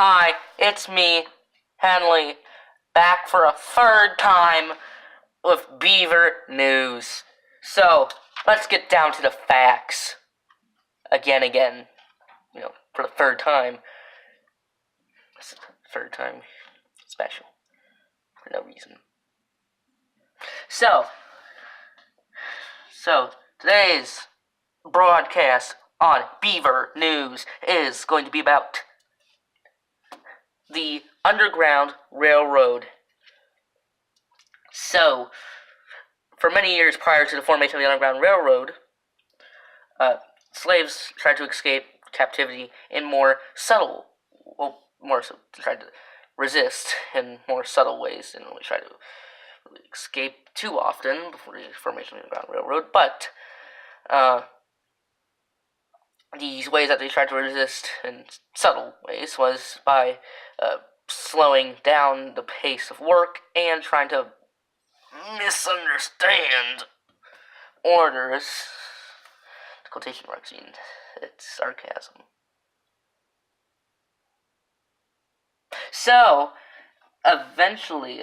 Hi, it's me, Henley, back for a third time with Beaver news. So, let's get down to the facts. Again, for the third time. It's the third time special, for no reason. So today's broadcast on Beaver News is going to be about the Underground Railroad. So, for many years prior to the formation of the Underground Railroad, slaves tried to escape captivity in tried to resist in more subtle ways than we tried to really escape too often before the formation of the Underground Railroad. But these ways that they tried to resist in subtle ways was by slowing down the pace of work and trying to misunderstand orders. Quotation marks mean it's sarcasm. So, eventually,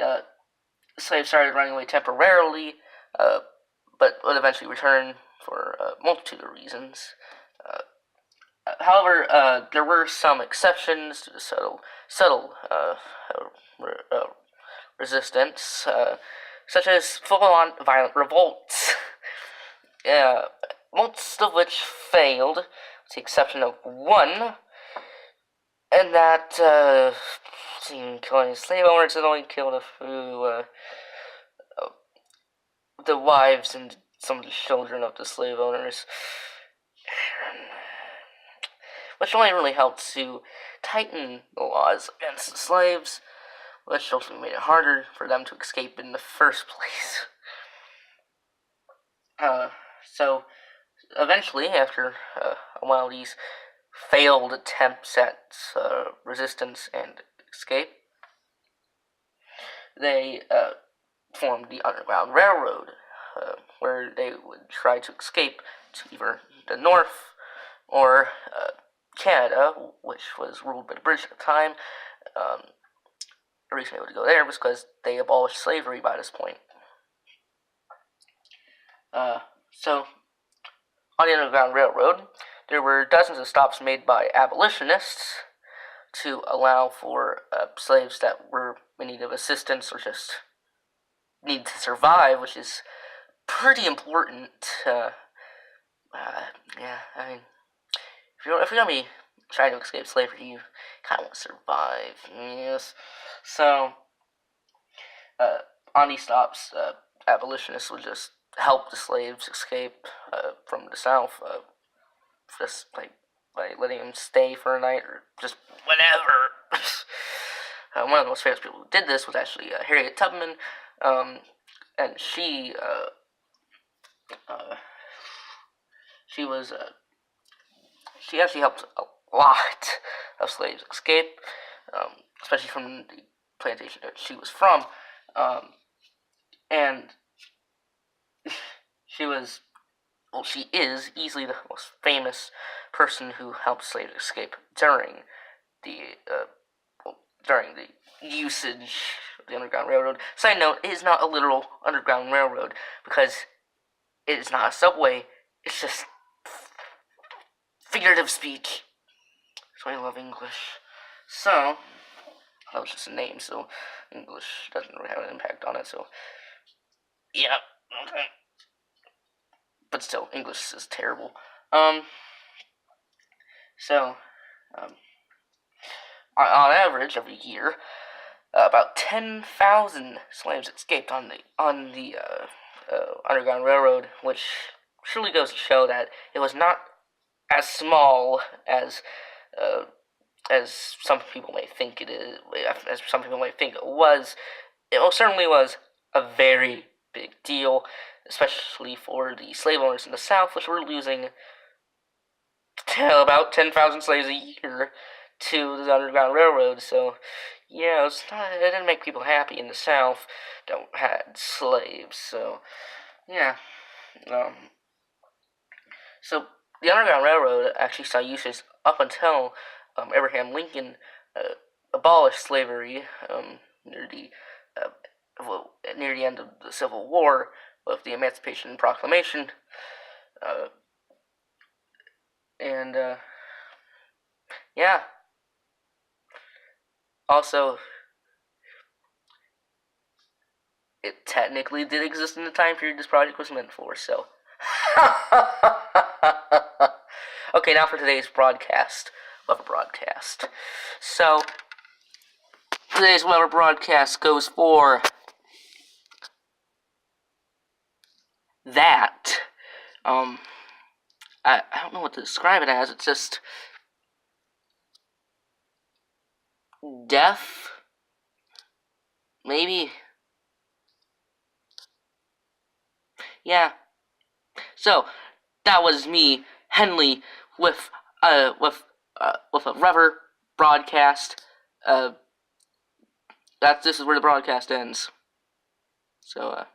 slaves started running away temporarily, but would eventually return for a multitude of reasons. However, there were some exceptions to the subtle resistance, such as full-on violent revolts, most of which failed, with the exception of one, and that killing slave owners. It only killed a few, the wives and some of the children of the slave owners, which only really helped to tighten the laws against the slaves, which ultimately made it harder for them to escape in the first place. So, eventually, after a while, these failed attempts at resistance and escape, they formed the Underground Railroad, where they would try to escape to either the North or Canada, which was ruled by the British at the time. The reason they would go there was because they abolished slavery by this point. So, on the Underground Railroad, there were dozens of stops made by abolitionists to allow for slaves that were in need of assistance or just need to survive, which is pretty important. If you're gonna be trying to escape slavery, you kind of want to survive. Yes. So, on these stops, abolitionists would just help the slaves escape from the South, just by letting them stay for a night or just whatever. One of the most famous people who did this was actually Harriet Tubman, and she actually helped a lot of slaves escape, especially from the plantation that she was from, and she is easily the most famous person who helped slaves escape during the usage of the Underground Railroad. Side note, it is not a literal Underground Railroad, because it is not a subway, it's just figurative speech. That's why I love English. So, that was just a name, so English doesn't really have an impact on it, so, yeah, okay. But still, English is terrible. On average, every year, about 10,000 slaves escaped on the Underground Railroad, which truly goes to show that it was not as small as some people may think it is. As some people might think it was. It most certainly was a very big deal, especially for the slave owners in the South, which were losing about 10,000 slaves a year to the Underground Railroad. So, yeah, it didn't make people happy in the South that had slaves. So, yeah. So, the Underground Railroad actually saw uses up until Abraham Lincoln abolished slavery near the near the end of the Civil War with the Emancipation Proclamation, and yeah. Also, it technically did exist in the time period this project was meant for, so. Okay, now for today's broadcast. Weather broadcast. So, today's weather broadcast goes for that. I don't know what to describe it as. It's just death. Maybe. Yeah. So, that was me, Henley, with a weather broadcast. This is where the broadcast ends. So,